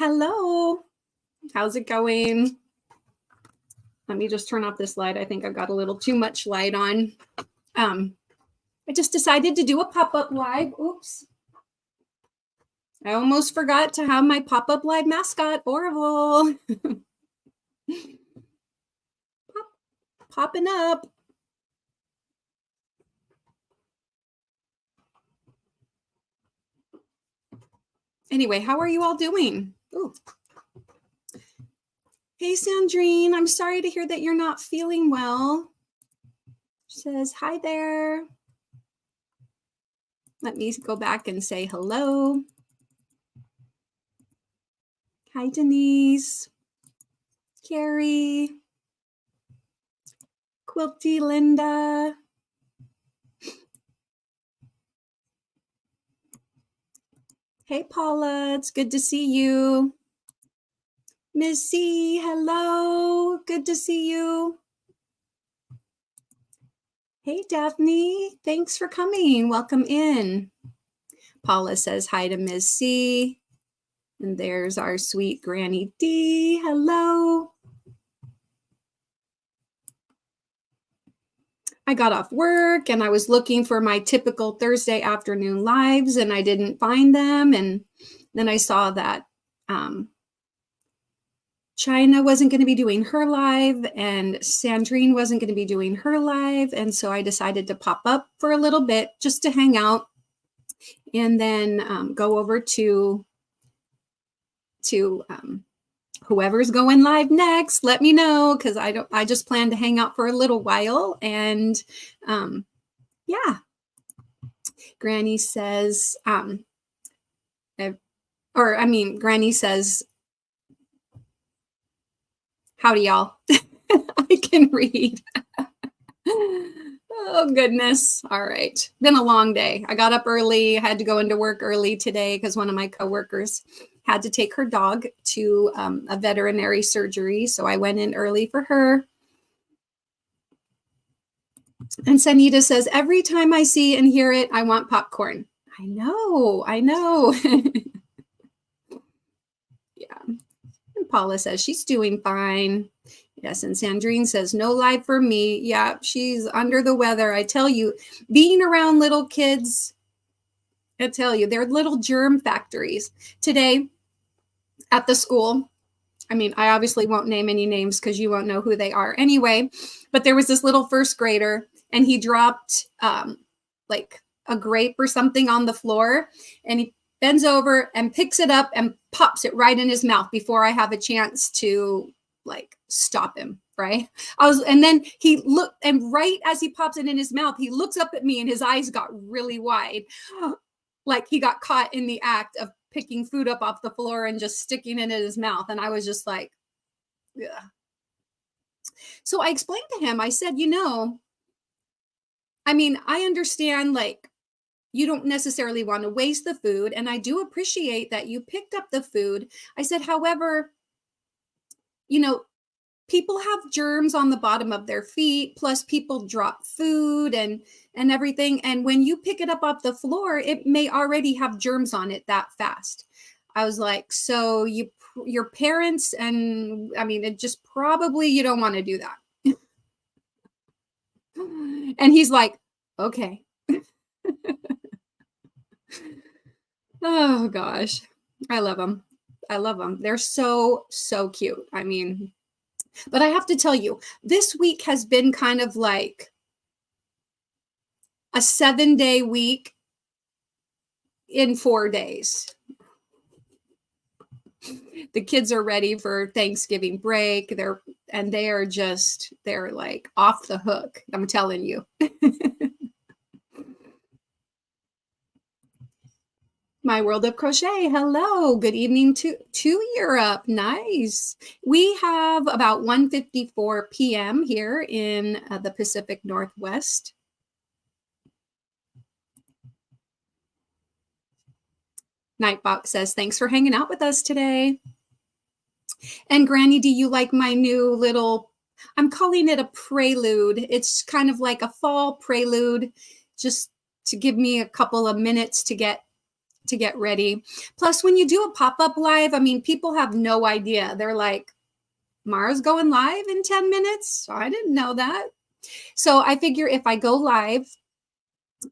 Hello. How's it going? Let me just turn off this light. I think I've got a little too much light on. I just decided to do a pop-up live. Oops. I almost forgot to have my pop-up live mascot, Orville. Popping up. Anyway, how are you all doing? Ooh. Hey, Sandrine, I'm sorry to hear that you're not feeling well. She says, hi there. Let me go back and say hello. Hi, Denise. Carrie. Quilty Linda. Hey, Paula, it's good to see you. Missy, hello, good to see you. Hey, Daphne, thanks for coming. Welcome in. Paula says hi to Miss C. And there's our sweet Granny D. Hello. I got off work and I was looking for my typical Thursday afternoon lives and I didn't find them. And then I saw that China wasn't going to be doing her live and Sandrine wasn't going to be doing her live. And so I decided to pop up for a little bit just to hang out and then go over to whoever's going live next. Let me know, because I just plan to hang out for a little while. And yeah, Granny says, Granny says, howdy, y'all. I can read. Oh, goodness. All right. Been a long day. I got up early. I had to go into work early today because one of my coworkers had to take her dog to a veterinary surgery. So I went in early for her. And Sanita says, every time I see and hear it, I want popcorn. I know. Yeah. And Paula says she's doing fine. Yes, and Sandrine says, no live for me. Yeah, she's under the weather. I tell you, being around little kids, I tell you, they're little germ factories. Today at the school, I obviously won't name any names because you won't know who they are anyway, but there was this little first grader and he dropped like a grape or something on the floor and he bends over and picks it up and pops it right in his mouth before I have a chance to stop him, right? And then he looked, and right as he pops it in his mouth, he looks up at me and his eyes got really wide, like he got caught in the act of picking food up off the floor and just sticking it in his mouth. And I was just like, yeah. So I explained to him, I said, I understand, you don't necessarily want to waste the food. And I do appreciate that you picked up the food. I said, however, people have germs on the bottom of their feet, plus people drop food and everything. And when you pick it up off the floor, it may already have germs on it that fast. I was like, so your parents, and it just probably, you don't want to do that. And he's like, okay. Oh gosh. I love them. They're so, so cute. But I have to tell you, this week has been kind of like a 7-day week in 4 days. The kids are ready for Thanksgiving break. They're like off the hook. I'm telling you. My World of Crochet. Hello. Good evening to Europe. Nice. We have about 1:54 p.m. here in the Pacific Northwest. Nightbox says, thanks for hanging out with us today. And Granny, do you like my new little, I'm calling it a prelude. It's kind of like a fall prelude, just to give me a couple of minutes to get to get ready. Plus, when you do a pop-up live, I mean, people have no idea. They're like, Mara's going live in 10 minutes? I didn't know that. So I figure if I go live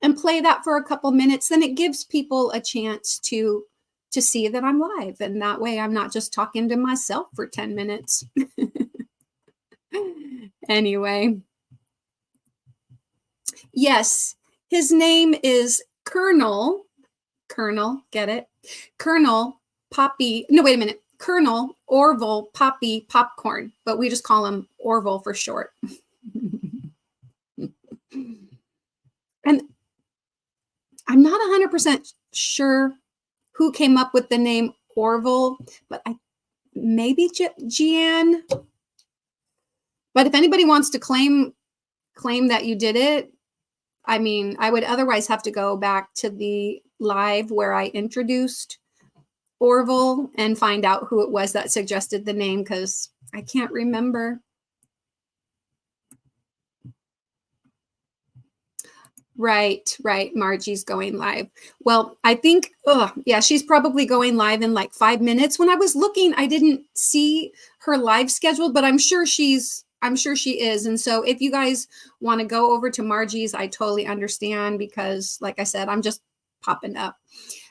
and play that for a couple minutes, then it gives people a chance to see that I'm live. And that way I'm not just talking to myself for 10 minutes. Anyway. Yes, his name is Colonel, get it? Colonel Poppy, no, wait a minute. Colonel Orville Poppy Popcorn, but we just call him Orville for short. And I'm not 100% sure who came up with the name Orville, but maybe Jeanne. But if anybody wants to claim that you did it, I mean, I would otherwise have to go back to the live where I introduced Orville and find out who it was that suggested the name, because I can't remember. Right. Margie's going live. Well, I think, yeah, she's probably going live in like 5 minutes. When I was looking, I didn't see her live scheduled, but I'm sure she is. And so if you guys want to go over to Margie's, I totally understand, because like I said, I'm just popping up.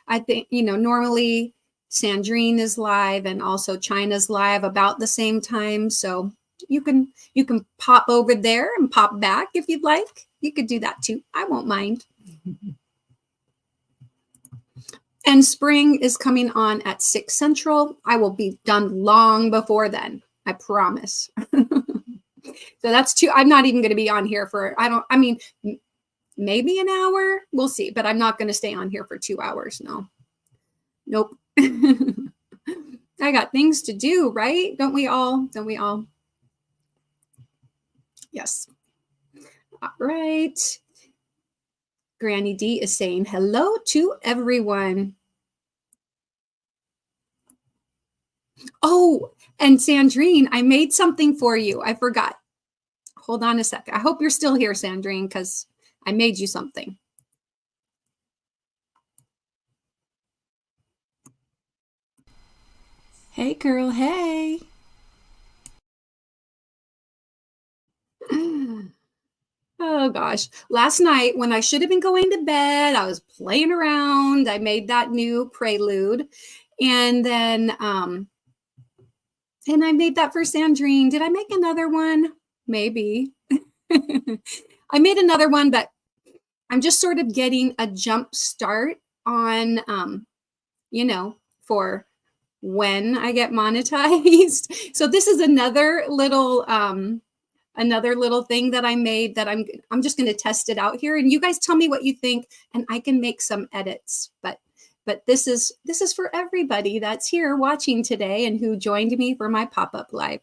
I think, normally Sandrine is live and also China's live about the same time. So you can pop over there and pop back if you'd like. You could do that too. I won't mind. And spring is coming on at 6 Central. I will be done long before then. I promise. So that's I'm not even going to be on here for, maybe an hour. We'll see. But I'm not going to stay on here for 2 hours. No. Nope. I got things to do, right? Don't we all? Yes. All right. Granny D is saying hello to everyone. Oh, and Sandrine, I made something for you. I forgot. Hold on a second. I hope you're still here, Sandrine, because I made you something. Hey, girl. Hey. Oh gosh. Last night when I should have been going to bed, I was playing around. I made that new prelude. And then and I made that for Sandrine. Did I make another one? Maybe. I made another one, but I'm just sort of getting a jump start on for when I get monetized. So this is another little thing that I made that I'm just going to test it out here, and you guys tell me what you think, and I can make some edits. But this is for everybody that's here watching today and who joined me for my pop-up live.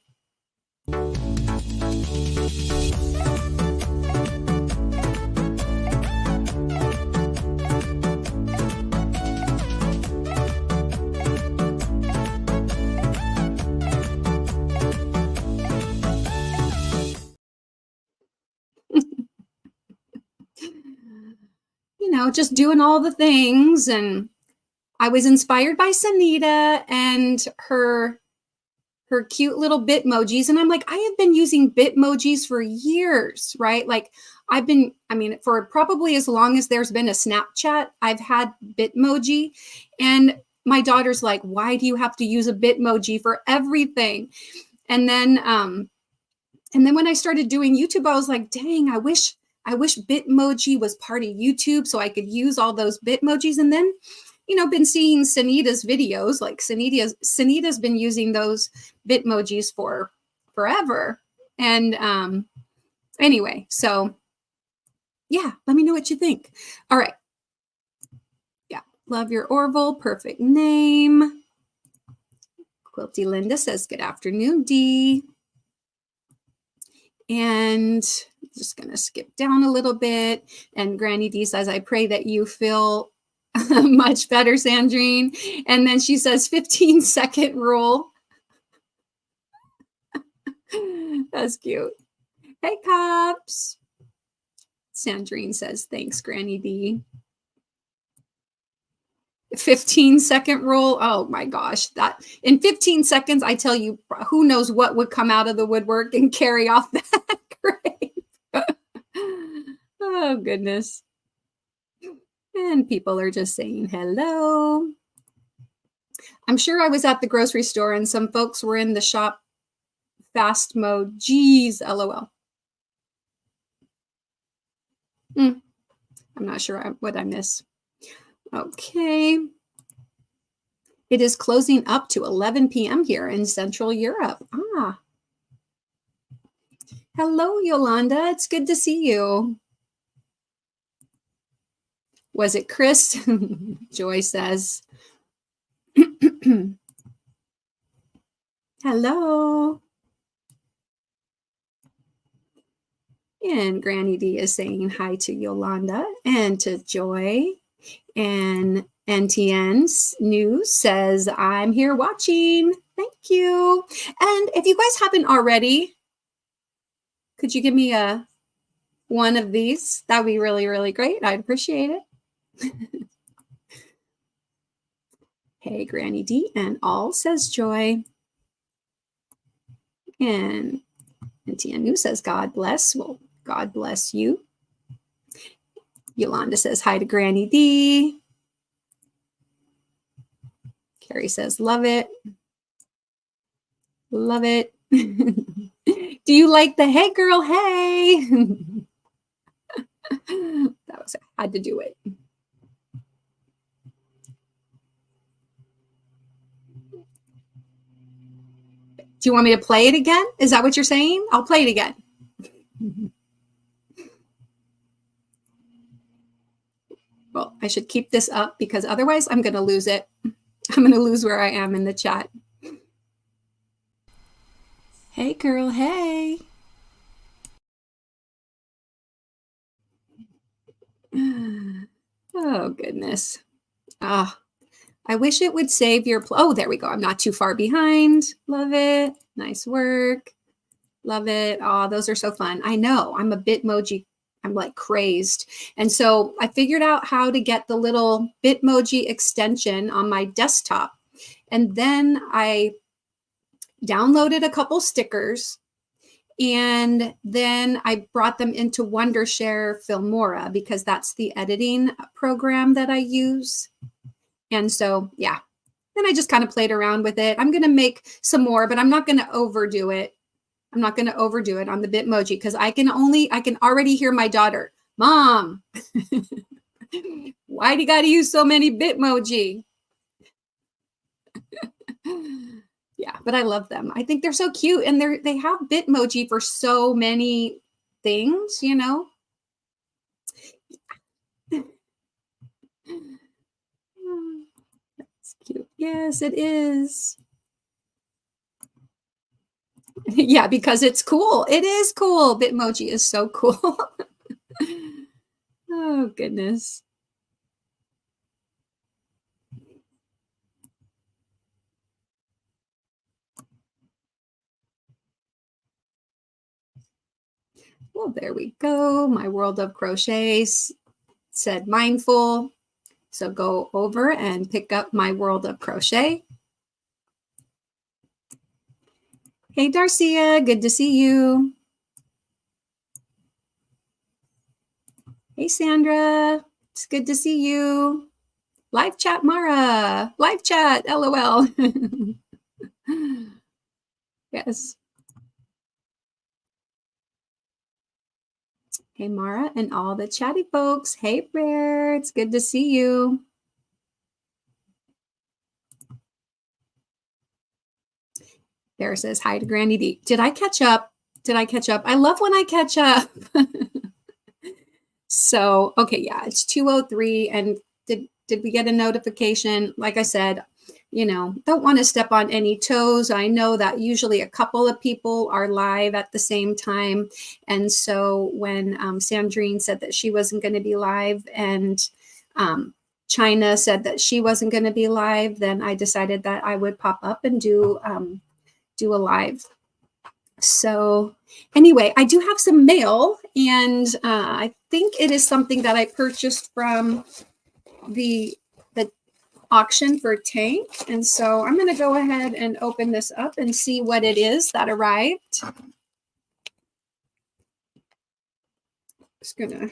Just doing all the things. And I was inspired by Sanita and her cute little Bitmojis. And I'm like, I have been using Bitmojis for years, right? Like for probably as long as there's been a Snapchat, I've had Bitmoji. And my daughter's like, why do you have to use a Bitmoji for everything? And then when I started doing YouTube, I was like, dang, I wish Bitmoji was part of YouTube so I could use all those Bitmojis. And then, been seeing Sanita's videos, like Sanita's been using those Bitmojis for forever. And anyway, so yeah, let me know what you think. All right. Yeah. Love your Orville. Perfect name. Quilty Linda says, good afternoon, Dee. And just going to skip down a little bit. And Granny D says, I pray that you feel much better, Sandrine. And then she says 15-second rule. That's cute. Hey, cops. Sandrine says, thanks, Granny D. 15-second rule. Oh my gosh, that in 15 seconds, I tell you, who knows what would come out of the woodwork and carry off that grave. Oh goodness. And people are just saying hello. I'm sure I was at the grocery store and some folks were in the shop fast mode. Geez, LOL. I'm not sure what I miss. Okay. It is closing up to 11 p.m. here in Central Europe. Ah. Hello, Yolanda. It's good to see you. Was it Chris? Joy says. Hello. And Granny D is saying hi to Yolanda and to Joy. And NTN's News says, I'm here watching. Thank you. And if you guys haven't already, could you give me one of these? That would be really, really great. I'd appreciate it. Hey, Granny D and all, says Joy. And NTN News says, God bless. Well, God bless you. Yolanda says hi to Granny D. Carrie says, love it. Love it. Do you like the hey girl, hey? That was, I had to do it. Do you want me to play it again? Is that what you're saying? I'll play it again. Well, I should keep this up because otherwise I'm going to lose it. I'm going to lose where I am in the chat. Hey, girl, hey. Oh, goodness. Ah, I wish it would save your... Oh, there we go. I'm not too far behind. Love it. Nice work. Love it. Oh, those are so fun. I know. I'm a Bitmoji. I'm like crazed. And so I figured out how to get the little Bitmoji extension on my desktop. And then I downloaded a couple stickers. And then I brought them into Wondershare Filmora because that's the editing program that I use. And so, yeah, then I just kind of played around with it. I'm going to make some more, but I'm not going to overdo it. I'm not going to overdo it on the Bitmoji because I can already hear my daughter, Mom, why do you got to use so many Bitmoji? Yeah, but I love them. I think they're so cute and they have Bitmoji for so many things, you know? That's cute. Yes, it is. Yeah, because it's cool. It is cool. Bitmoji is so cool. Oh, goodness. Well, there we go. My World of Crochet said mindful. So go over and pick up my World of Crochet. Hey, Darcia, good to see you. Hey, Sandra, it's good to see you. Live chat, Mara. Live chat, LOL. Yes. Hey, Mara, and all the chatty folks. Hey, Rare, it's good to see you. Bear says hi to Granny D. Did I catch up? Did I catch up? I love when I catch up. So, okay, yeah, it's 2:03. And did we get a notification? Like I said, you know, don't want to step on any toes. I know that usually a couple of people are live at the same time. And so when Sandrine said that she wasn't going to be live and China said that she wasn't going to be live, then I decided that I would pop up and do a live. So anyway, I do have some mail, and I think it is something that I purchased from the auction for Tank. And so I'm going to go ahead and open this up and see what it is that arrived. Just going to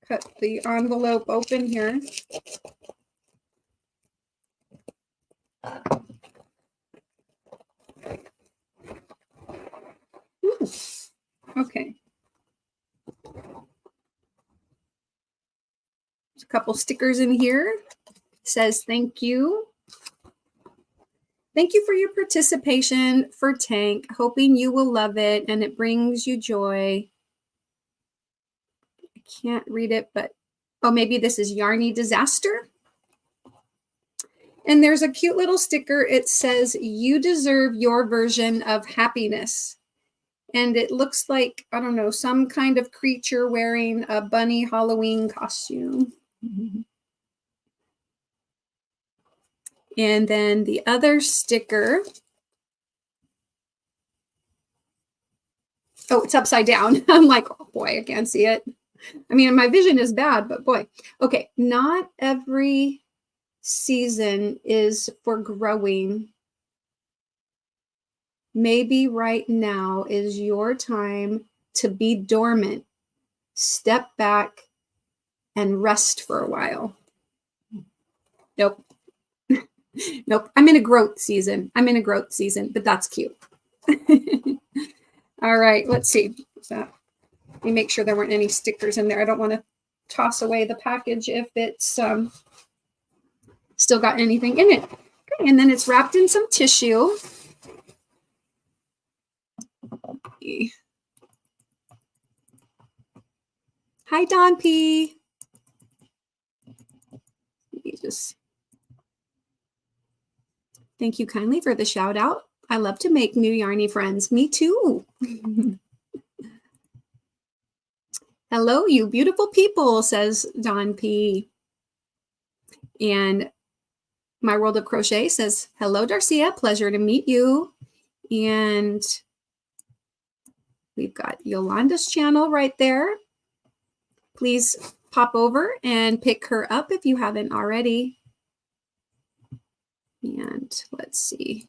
cut the envelope open here. Ooh, okay. There's a couple stickers in here. It says thank you. Thank you for your participation for Tank. Hoping you will love it and it brings you joy. I can't read it, but oh, maybe this is Yarny Disaster. And there's a cute little sticker. It says, you deserve your version of happiness. And it looks like, I don't know, some kind of creature wearing a bunny Halloween costume. And then the other sticker. Oh, it's upside down. I'm like, oh boy, I can't see it. I mean, my vision is bad, but boy. Okay, not every season is for growing. Maybe right now is your time to be dormant, step back, and rest for a while. Nope. Nope. I'm in a growth season. But that's cute. All right, let's see. What's that? Let me make sure there weren't any stickers in there. I don't want to toss away the package if it's still got anything in it. Okay, and then it's wrapped in some tissue. Hi, Don P. Let me just thank you kindly for the shout out. I love to make new Yarny friends. Me too. Hello, you beautiful people, says Don P. And My World of Crochet says, hello, Darcia. Pleasure to meet you. And we've got Yolanda's channel right there. Please pop over and pick her up if you haven't already. And let's see.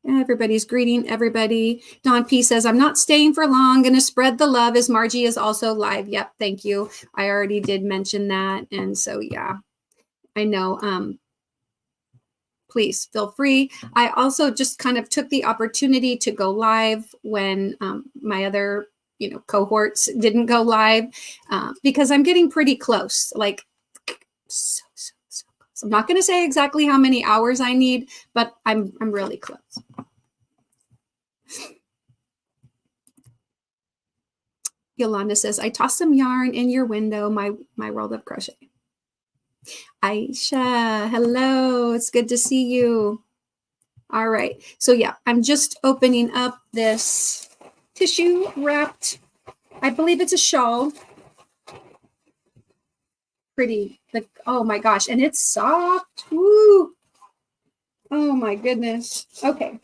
Everybody's greeting everybody. Don P says, I'm not staying for long. Going to spread the love as Margie is also live. Yep, thank you. I already did mention that. And so, yeah, I know. Please feel free. I also just kind of took the opportunity to go live when my other cohorts didn't go live because I'm getting pretty close. Like, so close. I'm not going to say exactly how many hours I need, but I'm really close. Yolanda says, I tossed some yarn in your window, my World of Crochet. Aisha, hello. It's good to see you. All right. So yeah, I'm just opening up this tissue wrapped, I believe it's a shawl. Pretty, like, oh my gosh, and it's soft. Woo. Oh my goodness. Okay.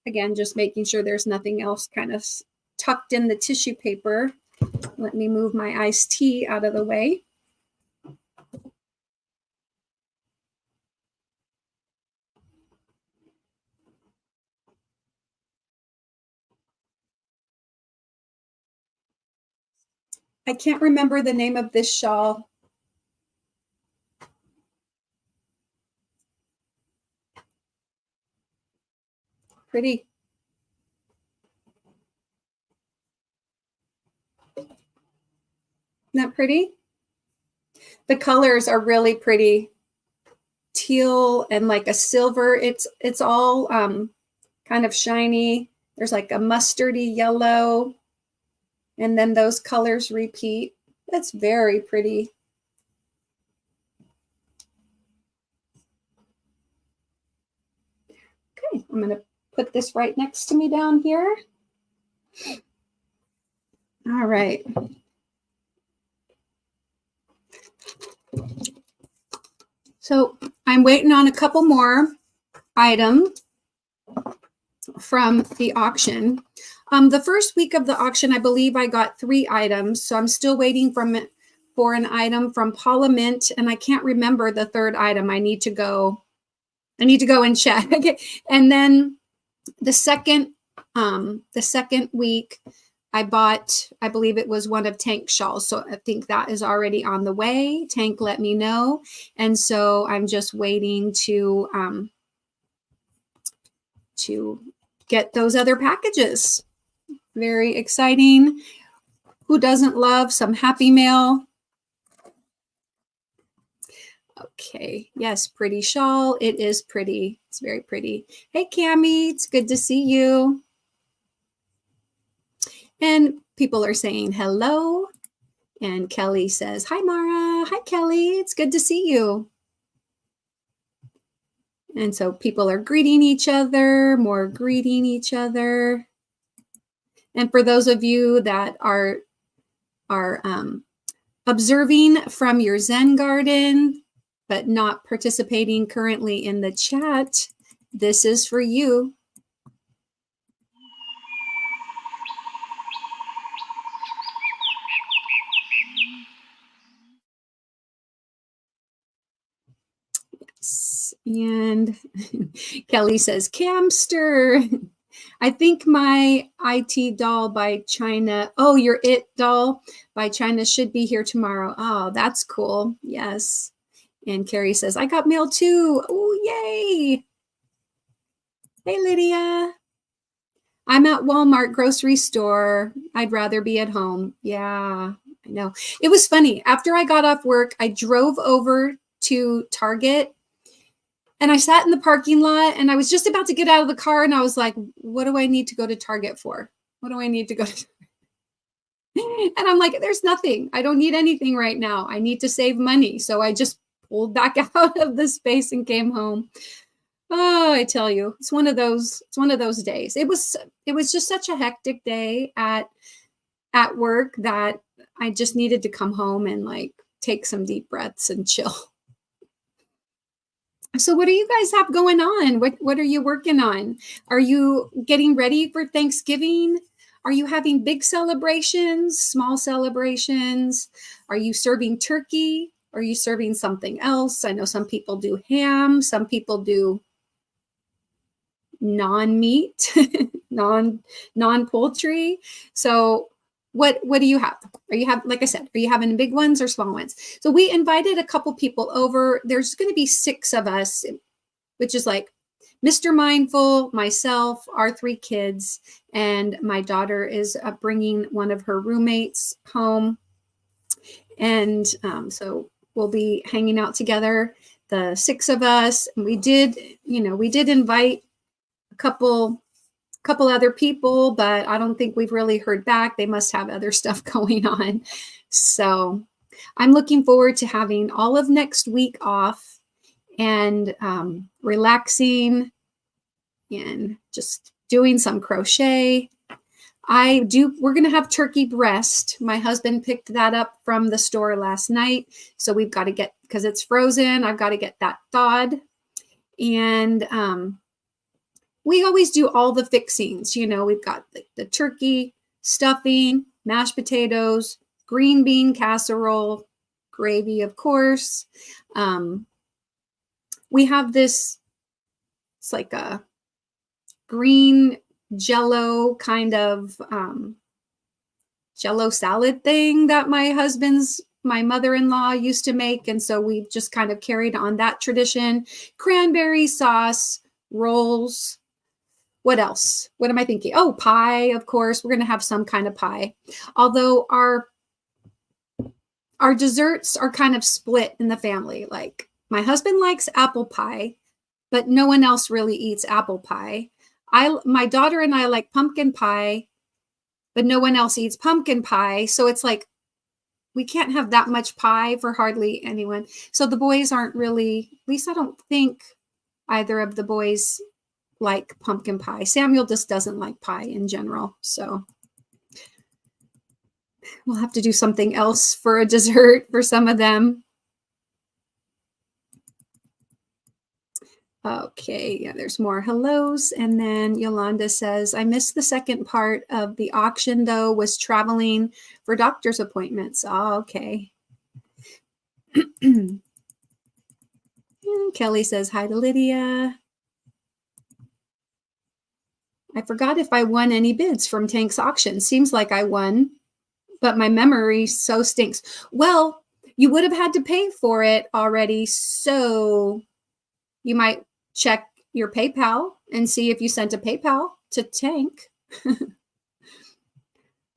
Again, just making sure there's nothing else kind of tucked in the tissue paper. Let me move my iced tea out of the way. I can't remember the name of this shawl. Pretty. Isn't that pretty? The colors are really pretty. Teal and like a silver. It's all kind of shiny. There's like a mustardy yellow. And then those colors repeat. That's very pretty. Okay, I'm going to put this right next to me down here. All right. So I'm waiting on a couple more items from the auction. The first week of the auction, I believe I got 3 items. So I'm still waiting for an item from Paula Mint, and I can't remember the third item. I need to go and check. And then the second week, I bought, I believe it was one of Tank's shawls. So I think that is already on the way. Tank let me know. And so I'm just waiting to get those other packages. Very exciting. Who doesn't love some Happy Mail? Okay, yes, pretty shawl. It is pretty. It's very pretty. Hey, Cammie, it's good to see you. And people are saying hello. And Kelly says, hi, Mara. Hi, Kelly. It's good to see you. And so people are greeting each other, more greeting each other. And for those of you that are observing from your Zen garden, but not participating currently in the chat, this is for you. Yes. And Kelly says, Camster. I think my IT doll by China, oh, your It doll by China should be here tomorrow. Oh, that's cool. Yes. And Carrie says, I got mail too. Oh, yay. Hey, Lydia. I'm at Walmart grocery store. I'd rather be at home. Yeah, I know. It was funny. After I got off work, I drove over to Target and I sat in the parking lot and I was just about to get out of the car and I was like, what do I need to go to Target for? What do I need to go to? And I'm like, there's nothing. I don't need anything right now. I need to save money. So I just pulled back out of the space and came home. Oh, I tell you, it's one of those days. It was just such a hectic day at work that I just needed to come home and like take some deep breaths and chill. So what do you guys have going on? What are you working on? Are you getting ready for Thanksgiving? Are you having big celebrations, small celebrations? Are you serving turkey? Are you serving something else? I know some people do ham, some people do non-meat, non-poultry. So what do you have? Like I said, are you having big ones or small ones? So we invited a couple people over. There's going to be 6 of us, which is like Mr. Mindful, myself, our 3 kids, and my daughter is bringing one of her roommates home. And so we'll be hanging out together, the 6 of us. And we did invite a couple other people, but I don't think we've really heard back. They must have other stuff going on. So I'm looking forward to having all of next week off and relaxing and just doing some crochet. We're going to have turkey breast. My husband picked that up from the store last night. So we've got to get, because it's frozen, I've got to get that thawed. And we always do all the fixings. We've got the turkey, stuffing, mashed potatoes, green bean casserole, gravy, of course. We have this, it's like a green Jello kind of Jello salad thing that my mother-in-law used to make. And so we've just kind of carried on that tradition. Cranberry sauce, rolls. What else? What am I thinking? Oh, pie, of course. We're going to have some kind of pie. Although our desserts are kind of split in the family. Like my husband likes apple pie, but no one else really eats apple pie. My daughter and I like pumpkin pie, but no one else eats pumpkin pie. So it's like we can't have that much pie for hardly anyone. So the boys aren't really, at least I don't think either of the boys like pumpkin pie. Samuel just doesn't like pie in general. So we'll have to do something else for a dessert for some of them. Okay, yeah, there's more hellos. And then Yolanda says, I missed the second part of the auction though, was traveling for doctor's appointments. Oh, okay. Kelly says hi to Lydia. I forgot if I won any bids from Tank's auction. Seems like I won, but my memory so stinks. Well, you would have had to pay for it already, so you might check your PayPal and see if you sent a PayPal to Tank.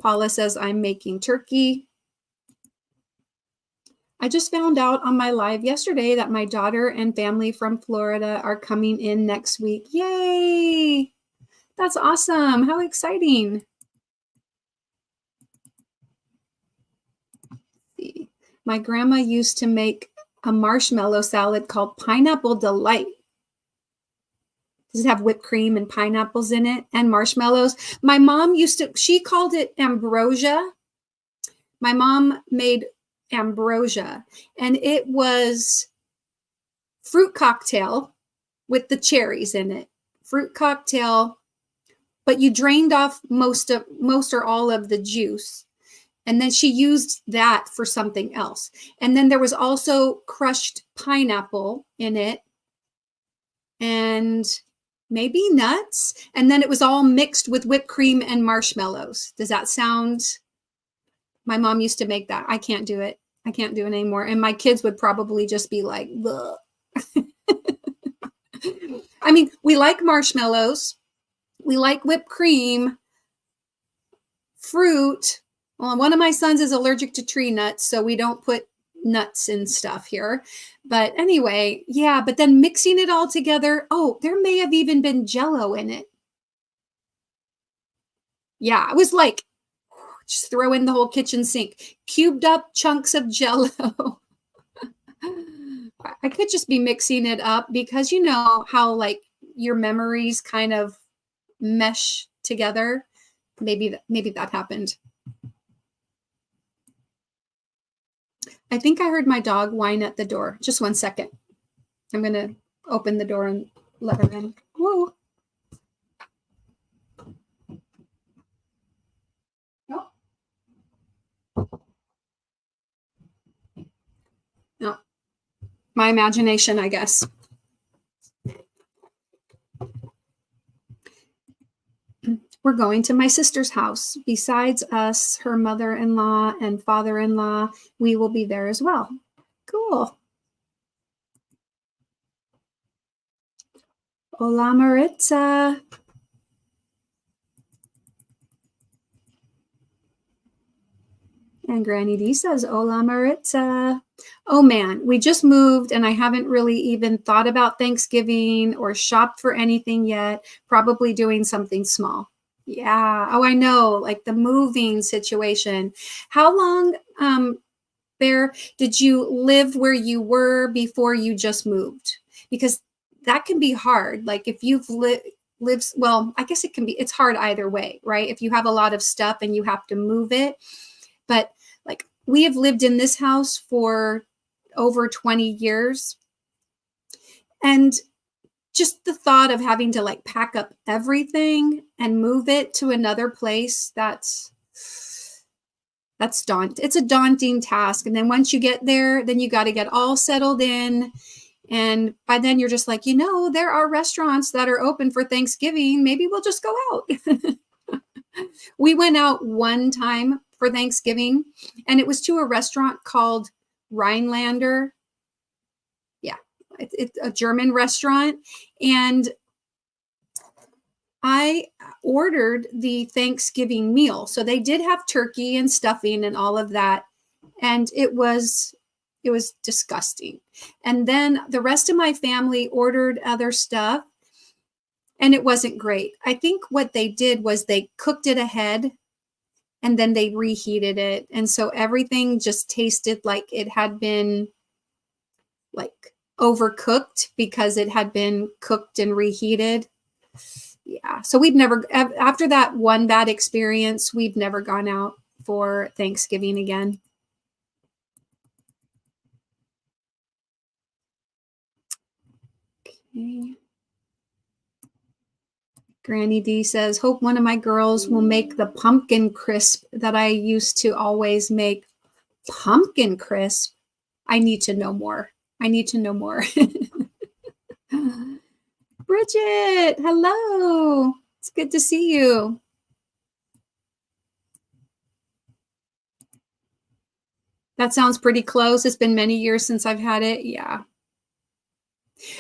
Paula says, I'm making turkey. I just found out on my live yesterday that my daughter and family from Florida are coming in next week. Yay! That's awesome. How exciting. My grandma used to make a marshmallow salad called Pineapple Delight. Does it have whipped cream and pineapples in it and marshmallows? My mom she called it ambrosia. My mom made ambrosia, and it was fruit cocktail with the cherries in it. Fruit cocktail, but you drained off most or all of the juice. And then she used that for something else. And then there was also crushed pineapple in it and maybe nuts. And then it was all mixed with whipped cream and marshmallows. Does that sound? My mom used to make that. I can't do it. I can't do it anymore. And my kids would probably just be like, I mean, we like marshmallows. We like whipped cream, fruit. Well, one of my sons is allergic to tree nuts, so we don't put nuts and stuff here. But anyway, yeah, but then mixing it all together. Oh, there may have even been Jell-O in it. Yeah, it was like, just throw in the whole kitchen sink. Cubed up chunks of Jell-O. I could just be mixing it up because you know how like your memories kind of mesh together. Maybe that happened. I think I heard my dog whine at the door. Just one second. I'm going to open the door and let her in. Whoa. No. No. My imagination, I guess. We're going to my sister's house. Besides us, her mother-in-law and father-in-law, we will be there as well. Cool. Hola, Maritza. And Granny D says, hola, Maritza. Oh man, we just moved and I haven't really even thought about Thanksgiving or shopped for anything yet. Probably doing something small. Yeah. Oh, I know. Like the moving situation. How long, Bear, did you live where you were before you just moved? Because that can be hard. Like if you've lives, well, I guess it's hard either way, right? If you have a lot of stuff and you have to move it. But like we have lived in this house for over 20 years. And just the thought of having to like pack up everything and move it to another place, that's daunting. It's a daunting task. And then once you get there, then you got to get all settled in. And by then you're just like, there are restaurants that are open for Thanksgiving. Maybe we'll just go out. We went out one time for Thanksgiving and it was to a restaurant called Rhinelander. It's a German restaurant. And I ordered the Thanksgiving meal. So they did have turkey and stuffing and all of that. And it was disgusting. And then the rest of my family ordered other stuff and it wasn't great. I think what they did was they cooked it ahead and then they reheated it. And so everything just tasted like it had been like overcooked because it had been cooked and reheated. Yeah. So we've never, after that one bad experience, we've never gone out for Thanksgiving again. Okay. Granny D says, hope one of my girls will make the pumpkin crisp that I used to always make. Pumpkin crisp? I need to know more. I need to know more. Bridget, hello. It's good to see you. That sounds pretty close. It's been many years since I've had it. Yeah.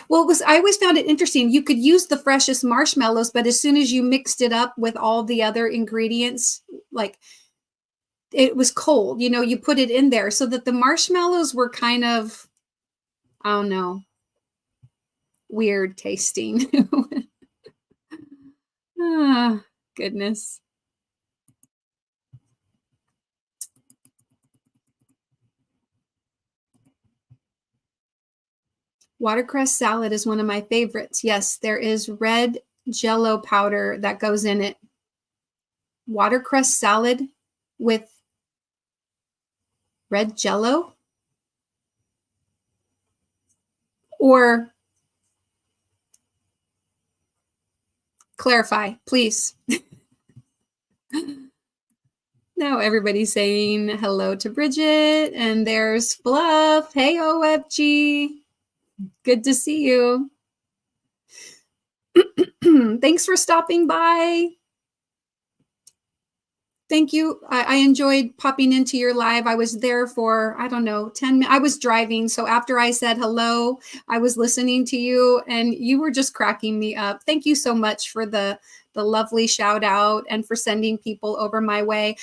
Well, I always found it interesting. You could use the freshest marshmallows, but as soon as you mixed it up with all the other ingredients, like it was cold, you put it in there so that the marshmallows were kind of, I don't know, weird tasting. Ah, goodness. Watercress salad is one of my favorites. Yes, there is red Jello powder that goes in it. Watercress salad with red Jello? Or clarify, please. Now everybody's saying hello to Bridget, and there's Fluff. Hey, OFG. Good to see you. Thanks for stopping by. Thank you. I enjoyed popping into your live. I was there for, I don't know, 10 minutes. I was driving. So after I said hello, I was listening to you and you were just cracking me up. Thank you so much for the lovely shout out and for sending people over my way.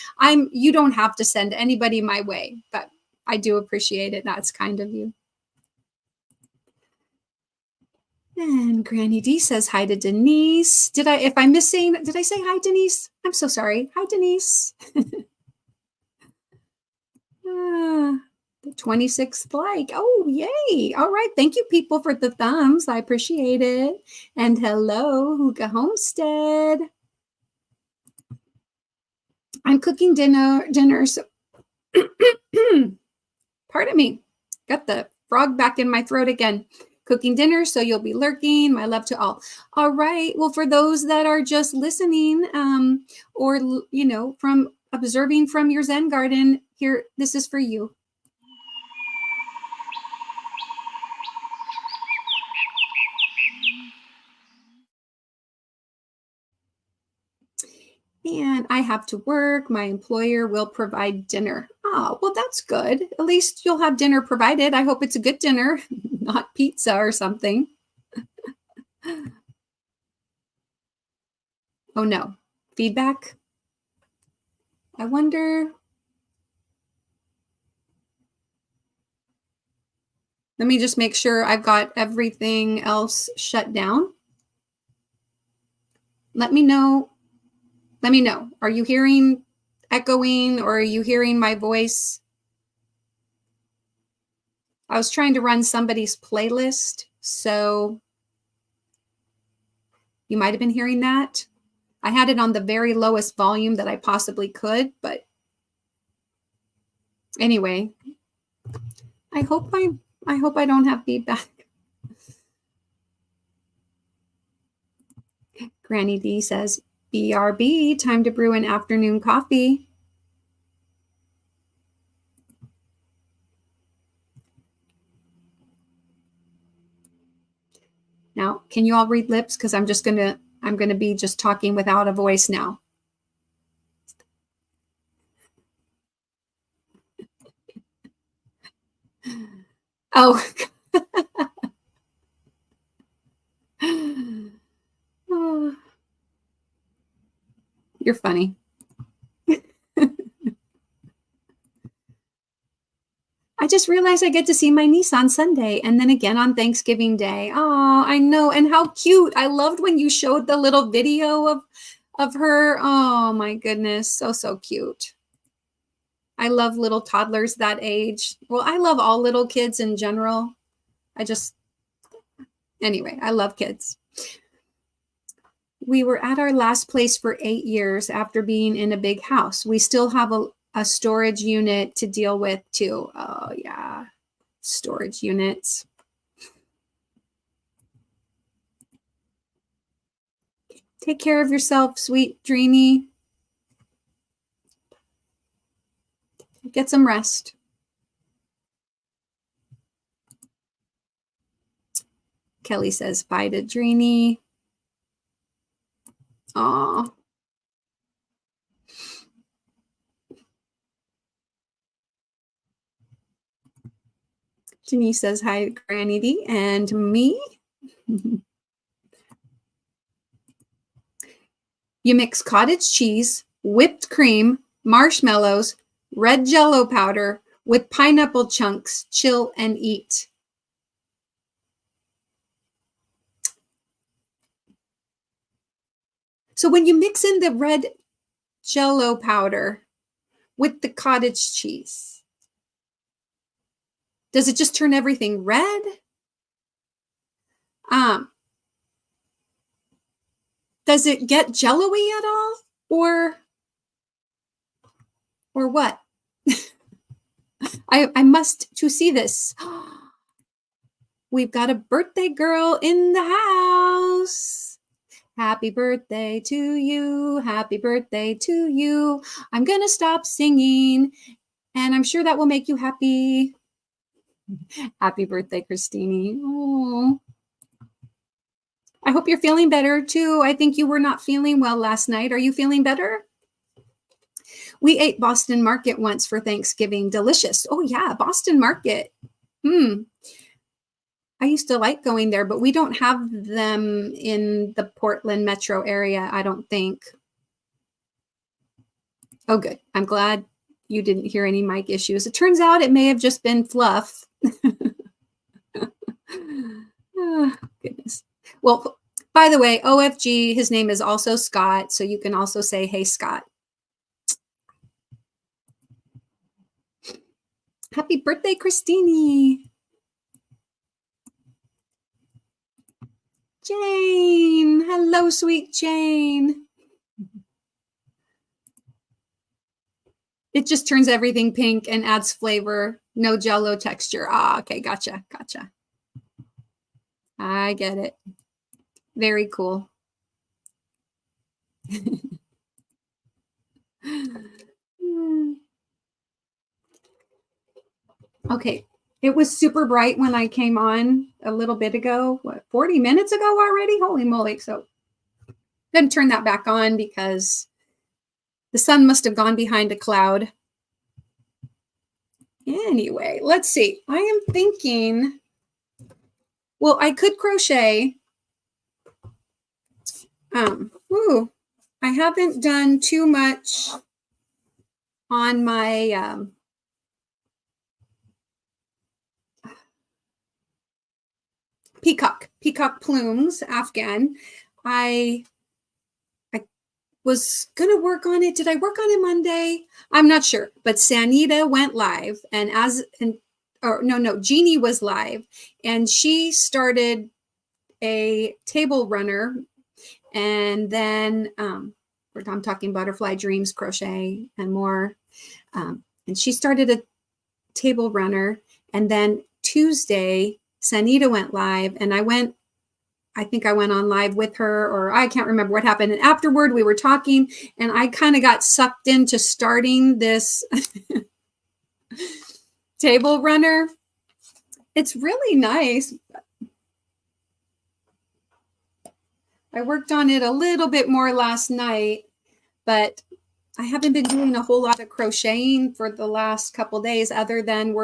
You don't have to send anybody my way, but I do appreciate it. That's kind of you. And Granny D says hi to Denise. If I'm missing, did I say hi, Denise? I'm so sorry. Hi, Denise. The 26th like. Oh, yay. All right. Thank you, people, for the thumbs. I appreciate it. And hello, Hookah Homestead. I'm cooking dinner. So pardon me. Got the frog back in my throat again. Cooking dinner, so you'll be lurking. My love to all. All right. Well, for those that are just listening, or from observing from your Zen garden, here, this is for you. And I have to work. My employer will provide dinner. Oh, well, that's good. At least you'll have dinner provided. I hope it's a good dinner, not pizza or something. Oh, no. Feedback? I wonder. Let me just make sure I've got everything else shut down. Let me know. Let me know. Are you hearing echoing or are you hearing my voice? I was trying to run somebody's playlist, so you might have been hearing that. I had it on the very lowest volume that I possibly could, but anyway, I hope I don't have feedback. Granny D says, BRB, time to brew an afternoon coffee. Now, can you all read lips? Because I'm going to be just talking without a voice now. Oh. Oh. You're funny. I just realized I get to see my niece on Sunday and then again on Thanksgiving Day. Oh, I know. And how cute. I loved when you showed the little video of her. Oh my goodness. So cute. I love little toddlers that age. Well, I love all little kids in general. Anyway, I love kids. We were at our last place for 8 years after being in a big house. We still have a storage unit to deal with too. Oh yeah, storage units. Take care of yourself, sweet Dreamy. Get some rest. Kelly says bye to Drini. Aw. Denise says hi, Granny D and me. You mix cottage cheese, whipped cream, marshmallows, red Jell-O powder with pineapple chunks, chill and eat. So when you mix in the red Jell-O powder with the cottage cheese, does it just turn everything red? Does it get Jell-O-y at all? Or what? I must to see this. We've got a birthday girl in the house. Happy birthday to you. Happy birthday to you. I'm going to stop singing, and I'm sure that will make you happy. Happy birthday, Christine. Oh. I hope you're feeling better too. I think you were not feeling well last night. Are you feeling better? We ate Boston Market once for Thanksgiving. Delicious. Oh yeah, Boston Market. I used to like going there, but we don't have them in the Portland metro area, I don't think. Oh, good. I'm glad you didn't hear any mic issues. It turns out it may have just been fluff. Oh, goodness. Well, by the way, OFG, his name is also Scott, so you can also say, hey, Scott. Happy birthday, Christine. Jane. Hello, sweet Jane. It just turns everything pink and adds flavor. No Jell-O texture. Ah, okay, gotcha. I get it. Very cool. Okay, it was super bright when I came on a little bit ago. What, 40 minutes ago already? Holy moly. So then turn that back on because the sun must have gone behind a cloud. Anyway, let's see. I am thinking, well, I could crochet. I haven't done too much on my peacock plumes Afghan. I was gonna work on it. Did I work on it Monday? I'm not sure, but Sanita went live, and Jeannie was live, and she started a table runner, and then I'm talking Butterfly Dreams Crochet and more, and she started a table runner, and then Tuesday Sanita went live, and I think I went on live with her, or I can't remember what happened. And afterward, we were talking, and I kind of got sucked into starting this table runner. It's really nice. I worked on it a little bit more last night, but I haven't been doing a whole lot of crocheting for the last couple days other than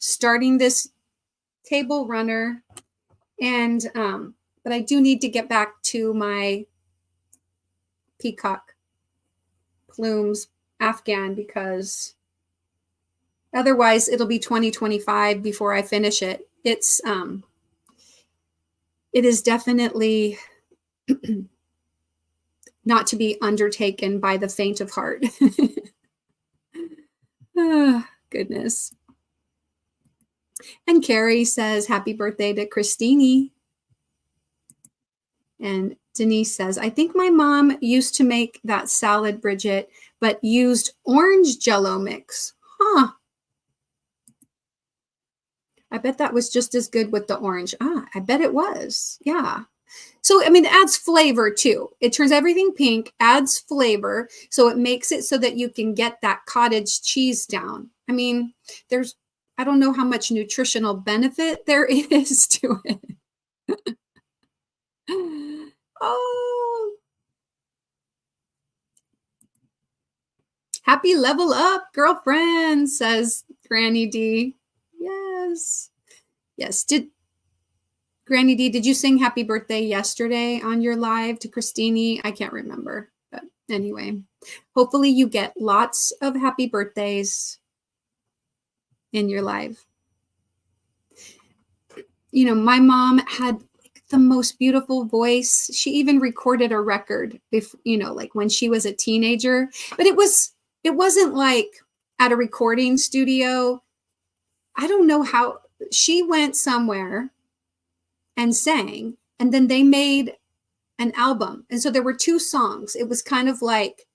starting this table runner. And but I do need to get back to my peacock plumes Afghan, because otherwise it'll be 2025 before I finish it. It is definitely not to be undertaken by the faint of heart. Oh, goodness. And Carrie says, happy birthday to Christine. And Denise says, I think my mom used to make that salad, Bridget, but used orange Jell-O mix. Huh. I bet that was just as good with the orange. I bet it was. Yeah. So, I mean, it adds flavor too. It turns everything pink, adds flavor. So it makes it so that you can get that cottage cheese down. I mean, I don't know how much nutritional benefit there is to it. Oh, happy level up, girlfriend, says Granny D. Yes. Yes. Granny D, did you sing happy birthday yesterday on your live to Christine? I can't remember. But anyway, hopefully you get lots of happy birthdays in your live. You know, my mom had the most beautiful voice. She even recorded a record, you know, like when she was a teenager. But it wasn't like at a recording studio. I don't know how she went somewhere and sang, and then they made an album. And so there were 2 songs. It was kind of like,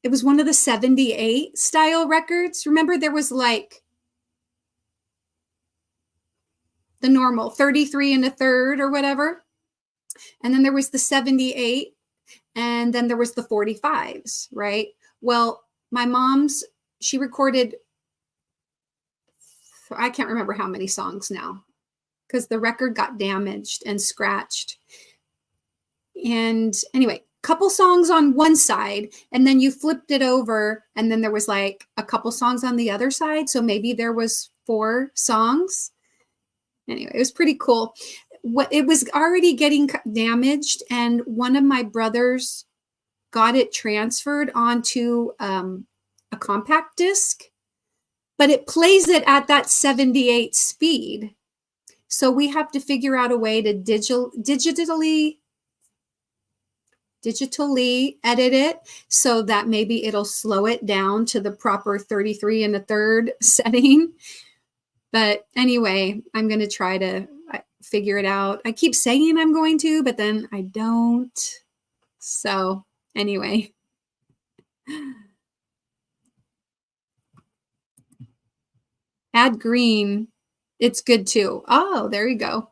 it was one of the 78 style records. Remember, there was like the normal 33 and a third or whatever. And then there was the 78, and then there was the 45s, right? Well, my mom's, she recorded, I can't remember how many songs now, because the record got damaged and scratched. And anyway, couple songs on one side, and then you flipped it over, and then there was like a couple songs on the other side. So maybe there was 4 songs. Anyway, it was pretty cool. It was already getting damaged, and one of my brothers got it transferred onto a compact disc, but it plays it at that 78 speed. So we have to figure out a way to digitally edit it so that maybe it'll slow it down to the proper 33 and a third setting. But anyway, I'm going to try to figure it out. I keep saying I'm going to, but then I don't. So anyway. Add green. It's good too. Oh, there you go.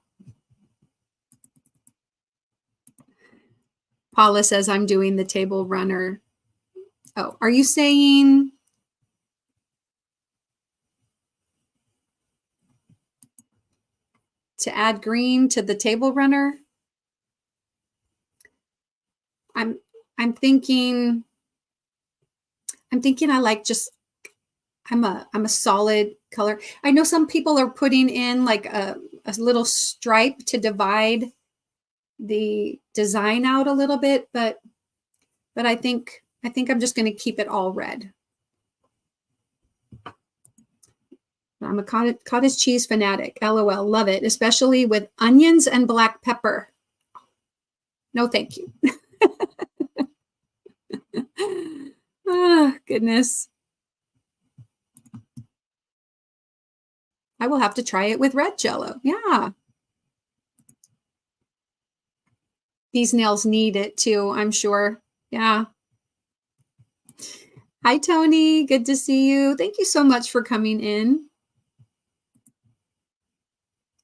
Paula says I'm doing the table runner. Oh, are you saying to add green to the table runner? I'm thinking I like just, I'm a solid color. I know some people are putting in like a little stripe to divide the design out a little bit, but I think I'm just going to keep it all red. I'm a cottage cheese fanatic. LOL, love it, especially with onions and black pepper. No, thank you. Oh, goodness. I will have to try it with red Jell-O. Yeah. These nails need it too, I'm sure. Yeah. Hi, Tony. Good to see you. Thank you so much for coming in.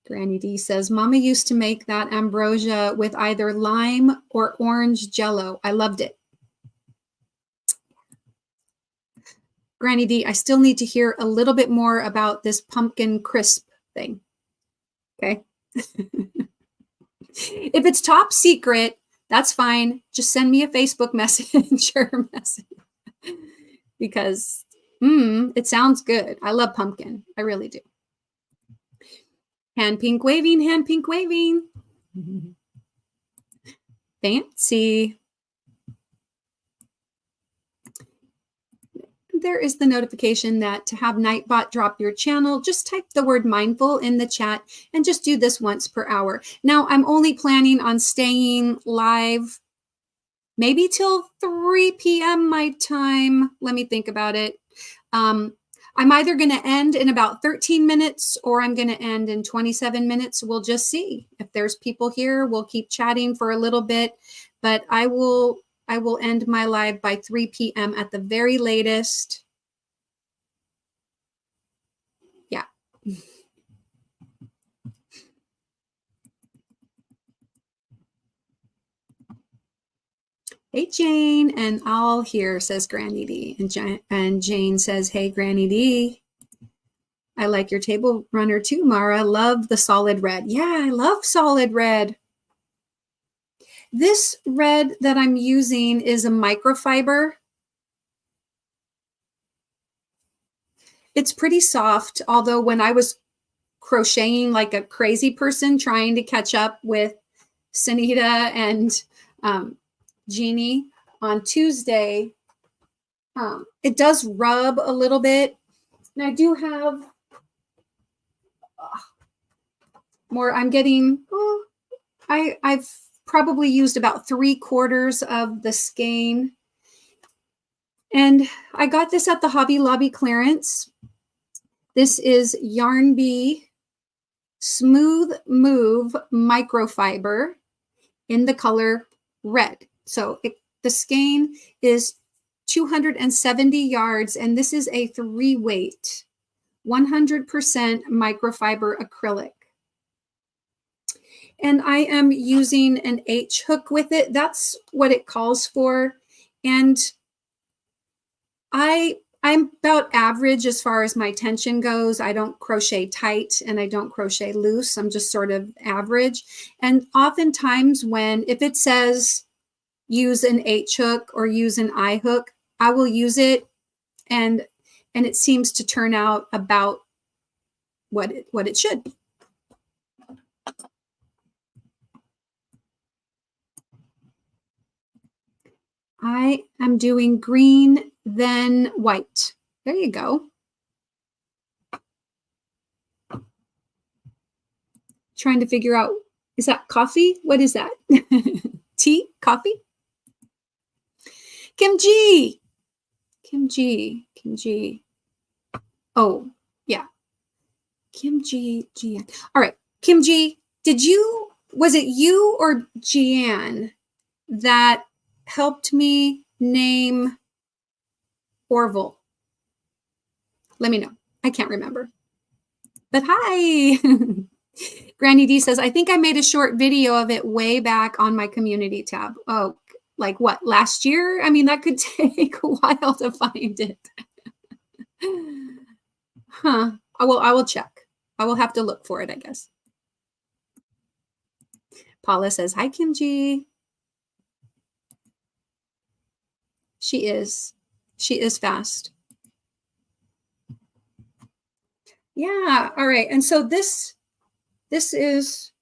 Granny D says, Mama used to make that ambrosia with either lime or orange Jell-O. I loved it. Granny D, I still need to hear a little bit more about this pumpkin crisp thing. Okay. If it's top secret, that's fine. Just send me a Facebook message or a message because it sounds good. I love pumpkin. I really do. Hand pink waving, hand pink waving. Fancy. There is the notification that to have Nightbot drop your channel, just type the word mindful in the chat and just do this once per hour. Now, I'm only planning on staying live maybe till 3 p.m. my time. Let me think about it. I'm either going to end in about 13 minutes or I'm going to end in 27 minutes. We'll just see. If there's people here, we'll keep chatting for a little bit, but I will end my live by 3 p.m. at the very latest. Yeah. Hey, Jane. And all here, says Granny D. And Jane says, hey, Granny D. I like your table runner too, Mara. Love the solid red. Yeah, I love solid red. This red that I'm using is a microfiber. It's pretty soft, although when I was crocheting like a crazy person trying to catch up with Sanita and Jeannie on Tuesday, it does rub a little bit. And I do have more. I'm getting, I've probably used about 3/4 of the skein. And I got this at the Hobby Lobby clearance. This is Yarn Bee Smooth Move Microfiber in the color red. So the skein is 270 yards, and this is a 3-weight, 100% microfiber acrylic. And I am using an H hook with it. That's what it calls for. And I'm about average as far as my tension goes. I don't crochet tight and I don't crochet loose. I'm just sort of average. And oftentimes if it says use an H hook or use an I hook, I will use it, and it seems to turn out about what it should. I am doing green, then white. There you go. Trying to figure out, is that coffee? What is that? Tea? Coffee? Kim G. Kim G. Kim G. Oh, yeah. Kim G. Gian. All right. Kim G, was it you or Gian that helped me name Orville? Let me know. I can't remember. But hi. Granny D says, I think I made a short video of it way back on my community tab. Oh, like what, last year? I mean, that could take a while to find it. Huh. I will check. I will have to look for it, I guess. Paula says, hi, Kim G. She is fast. Yeah. All right. And so this is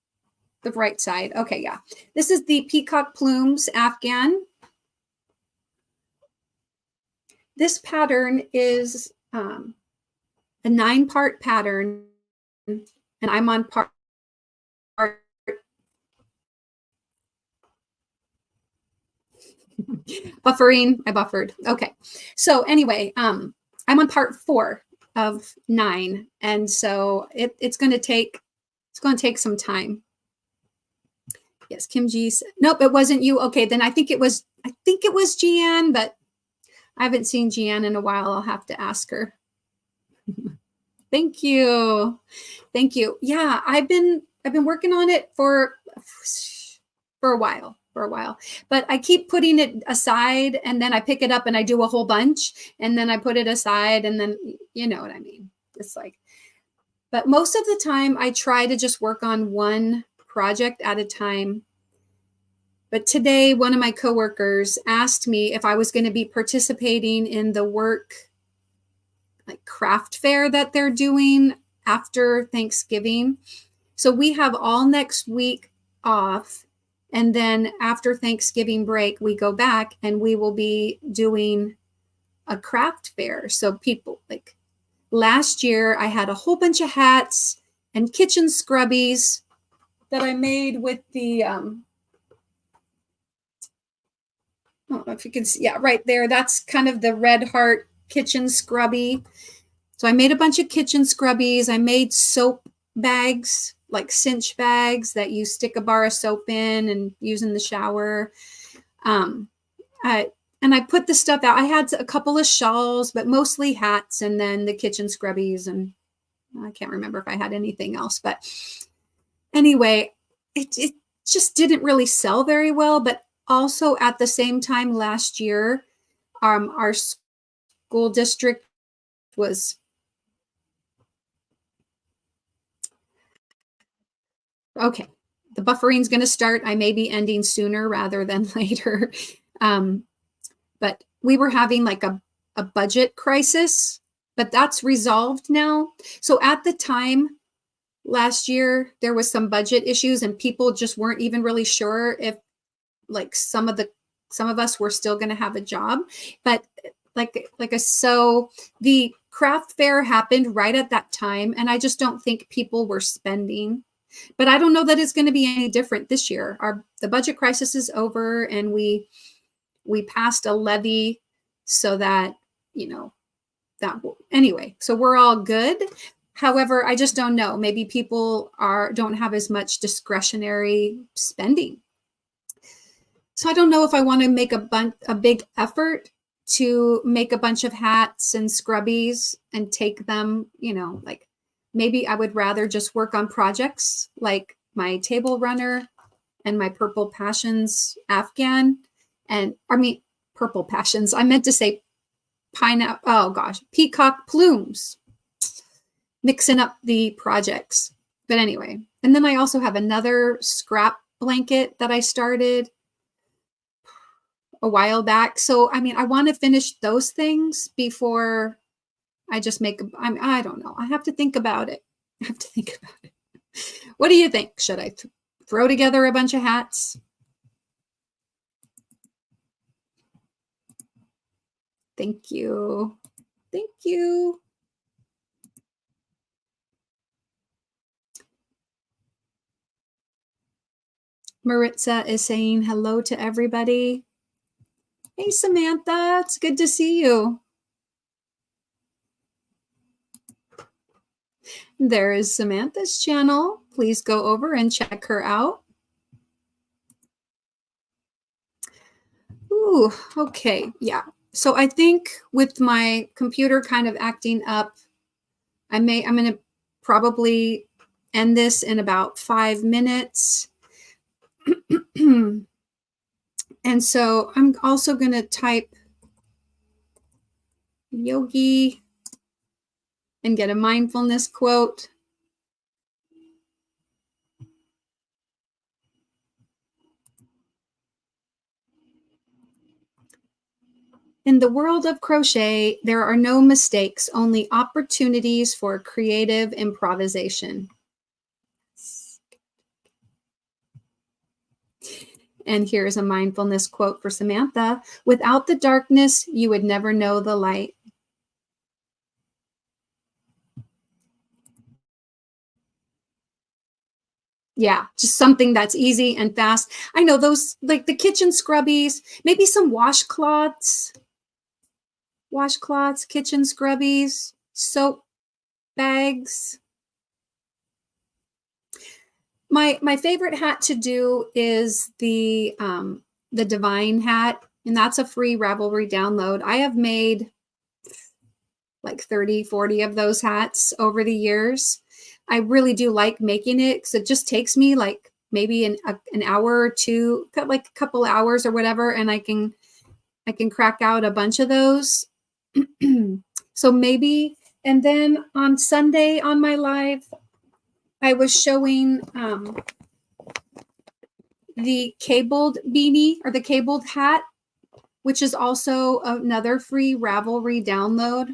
the bright side. Okay. Yeah. This is the Peacock Plumes Afghan. This pattern is a 9-part pattern, and I'm on part. Buffering. I buffered. Okay. So anyway, I'm on part 4 of 9, and so it's going to take some time. Yes, Kim G. Nope, it wasn't you. Okay, then I think it was Jeanne, but I haven't seen Jeanne in a while. I'll have to ask her. Thank you. Thank you. Yeah, I've been working on it for a while. But I keep putting it aside, and then I pick it up and I do a whole bunch, and then I put it aside, and then you know what I mean. It's like, but most of the time I try to just work on one project at a time. But today, one of my coworkers asked me if I was going to be participating in the work, like craft fair that they're doing after Thanksgiving. So we have all next week off. And then after Thanksgiving break, we go back and we will be doing a craft fair. So people, like last year, I had a whole bunch of hats and kitchen scrubbies that I made with the, I don't know if you can see, yeah, right there. That's kind of the Red Heart kitchen scrubby. So I made a bunch of kitchen scrubbies. I made soap bags, like cinch bags that you stick a bar of soap in and use in the shower. And I put the stuff out. I had a couple of shawls, but mostly hats, and then the kitchen scrubbies. And I can't remember if I had anything else. But anyway, it just didn't really sell very well. But also at the same time last year, our school district was Okay, the buffering's going to start. I may be ending sooner rather than later. But we were having like a budget crisis, but that's resolved now. So at the time last year, there was some budget issues and people just weren't even really sure if like some of us were still going to have a job. But so the craft fair happened right at that time, and I just don't think people were spending. But I don't know that it's going to be any different this year. The budget crisis is over, and we passed a levy so that, anyway, so we're all good. However, I just don't know. Maybe people don't have as much discretionary spending. So I don't know if I want to make a big effort to make a bunch of hats and scrubbies and take them, like maybe I would rather just work on projects like my table runner and my Purple Passions Afghan. And I mean, Purple Passions. I meant to say pineapple. Oh gosh, peacock plumes. Mixing up the projects. But anyway, and then I also have another scrap blanket that I started a while back. So, I mean, I want to finish those things before I just I don't know. I have to think about it. What do you think? Should I throw together a bunch of hats? Thank you. Thank you. Maritza is saying hello to everybody. Hey, Samantha, it's good to see you. There is Samantha's channel. Please go over and check her out. Ooh, okay, yeah. So I think with my computer kind of acting up, I'm going to probably end this in about 5 minutes. And so I'm also going to type yogi and get a mindfulness quote. In the world of crochet, there are no mistakes, only opportunities for creative improvisation. And here's a mindfulness quote for Samantha. Without the darkness, you would never know the light. Yeah, just something that's easy and fast. I know those, like the kitchen scrubbies, maybe some washcloths, kitchen scrubbies, soap bags. My favorite hat to do is the Divine hat, and that's a free Ravelry download. I have made like 30, 40 of those hats over the years. I really do like making it because it just takes me like maybe an hour or two, like a couple hours or whatever, and I can crack out a bunch of those. So maybe, and then on Sunday on my live, I was showing the cabled beanie or the cabled hat, which is also another free Ravelry download.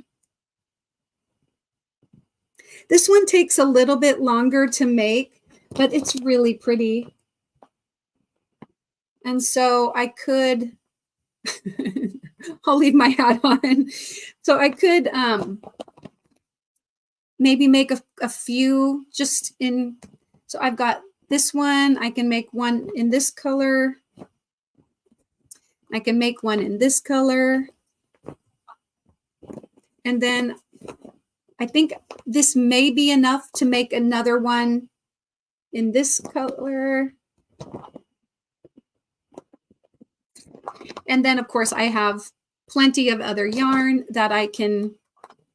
This one takes a little bit longer to make, but it's really pretty. And so I could, I'll leave my hat on. So I could maybe make a few just in, so I've got this one, I can make one in this color. I can make one in this color. And then I think this may be enough to make another one in this color. And then of course I have plenty of other yarn that I can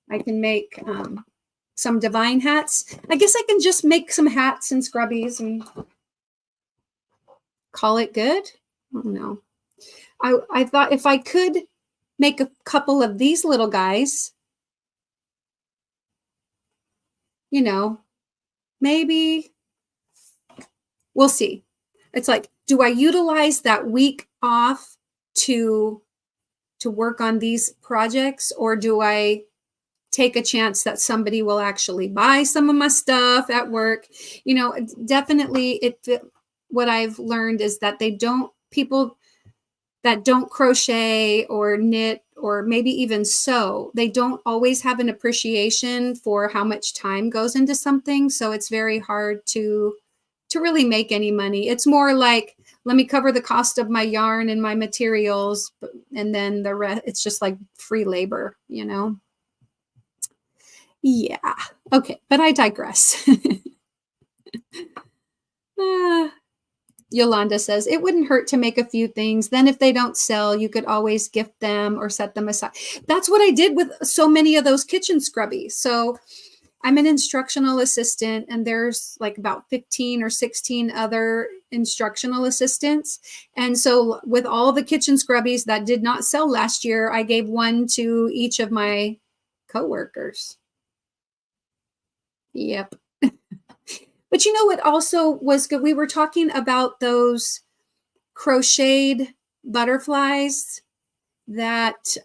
make some Divine hats. I guess I can just make some hats and scrubbies and call it good. I don't know. I thought if I could make a couple of these little guys, maybe we'll see. It's like, do I utilize that week off to work on these projects, or do I take a chance that somebody will actually buy some of my stuff at work? Definitely what I've learned is that people that don't crochet or knit or maybe even sew, they don't always have an appreciation for how much time goes into something. So it's very hard to really make any money. It's more like, let me cover the cost of my yarn and my materials, and then the rest, it's just like free labor, Yeah. Okay. But I digress. Yolanda says, it wouldn't hurt to make a few things. Then if they don't sell, you could always gift them or set them aside. That's what I did with so many of those kitchen scrubbies. So I'm an instructional assistant, and there's like about 15 or 16 other instructional assistants. And so with all the kitchen scrubbies that did not sell last year, I gave one to each of my coworkers. Yep. But what also was good? We were talking about those crocheted butterflies that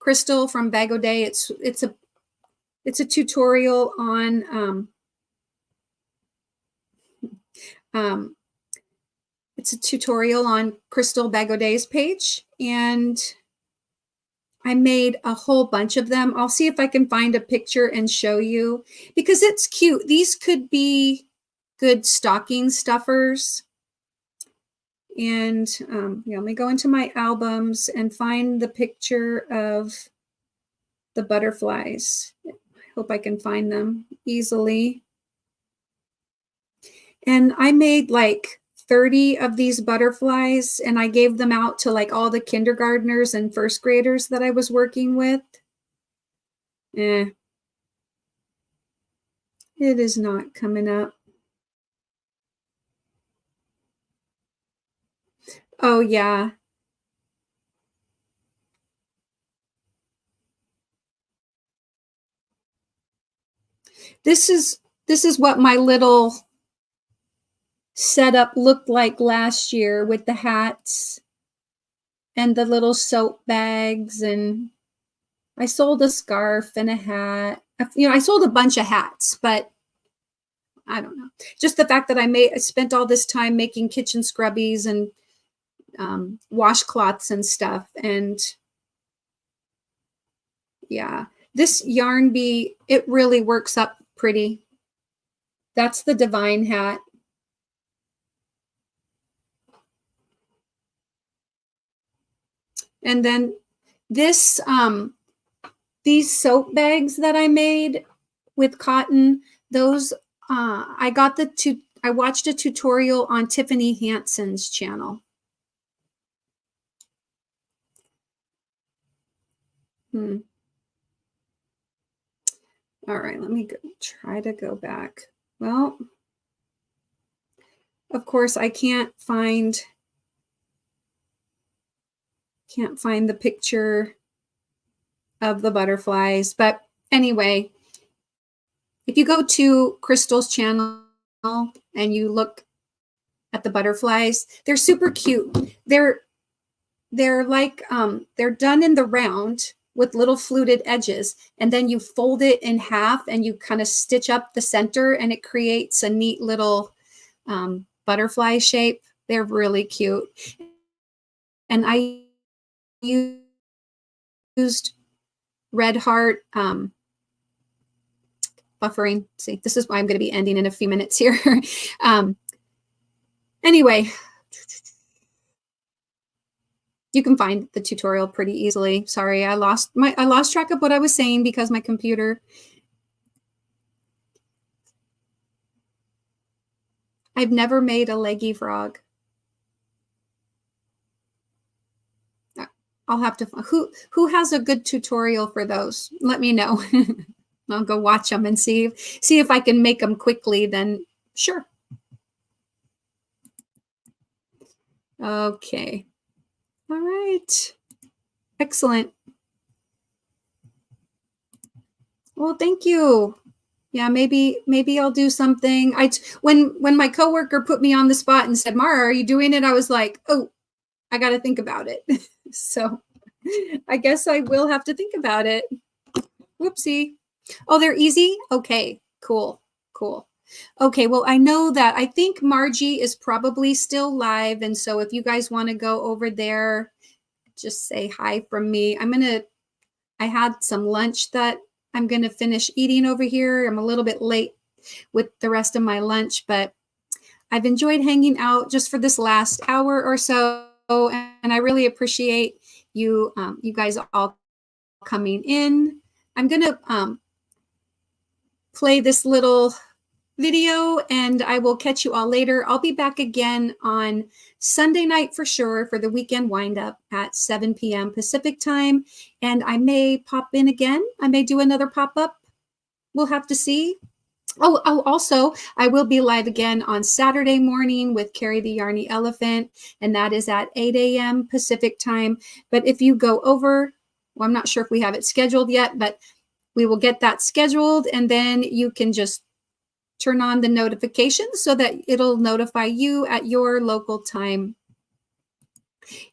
Crystal from Bag O' Day. It's a tutorial on it's a tutorial on Crystal Bag O' Day's page, and I made a whole bunch of them. I'll see if I can find a picture and show you, because it's cute. These could be good stocking stuffers. And let me go into my albums and find the picture of the butterflies. I hope I can find them easily. And I made like 30 of these butterflies, and I gave them out to like all the kindergartners and first graders that I was working with. It is not coming up. Oh yeah. This is what my little setup looked like last year with the hats and the little soap bags, and I sold a scarf and a hat. I sold a bunch of hats, but I don't know. Just the fact that I spent all this time making kitchen scrubbies and washcloths and stuff. And yeah, this yarn bee, it really works up pretty. That's the Divine hat. And then this, these soap bags that I made with cotton, those, I watched a tutorial on Tiffany Hanson's channel. All right, let me try to go back. Well, of course, I can't find the picture of the butterflies. But anyway, if you go to Crystal's channel and you look at the butterflies, they're super cute. They're like, they're done in the round with little fluted edges, and then you fold it in half and you kind of stitch up the center, and it creates a neat little butterfly shape. They're really cute. And I used Red Heart buffering. See, this is why I'm going to be ending in a few minutes here. Anyway, you can find the tutorial pretty easily. Sorry, I lost track of what I was saying because my computer. I've never made a leggy frog. I'll have to, who has a good tutorial for those? Let me know. I'll go watch them and see if I can make them quickly, then sure. Okay. All right. Excellent. Well, thank you. Yeah, maybe I'll do something. When my coworker put me on the spot and said, "Mara, are you doing it?" I was like, "Oh, I got to think about it." So I guess I will have to think about it. Whoopsie. Oh, they're easy? Okay, cool, cool. Okay, well, I know that I think Margie is probably still live. And so if you guys want to go over there, just say hi from me. I had some lunch that I'm going to finish eating over here. I'm a little bit late with the rest of my lunch, but I've enjoyed hanging out just for this last hour or so. And I really appreciate you, you guys all coming in. I'm going to play this little video and I will catch you all later. I'll be back again on Sunday night for sure for the weekend wind up at 7 p.m. Pacific time. And I may pop in again. I may do another pop up. We'll have to see. Also, I will be live again on Saturday morning with Carrie the Yarny Elephant, and that is at 8 a.m. Pacific time. But if you go over, well, I'm not sure if we have it scheduled yet, but we will get that scheduled, and then you can just turn on the notifications so that it'll notify you at your local time.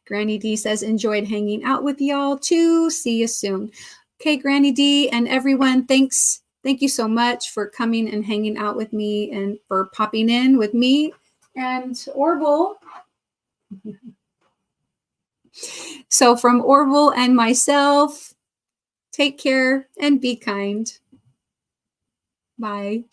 Granny D says, enjoyed hanging out with y'all too. See you soon. Okay, Granny D and everyone, thanks. Thank you so much for coming and hanging out with me and for popping in with me and Orville. So from Orville and myself, take care and be kind. Bye.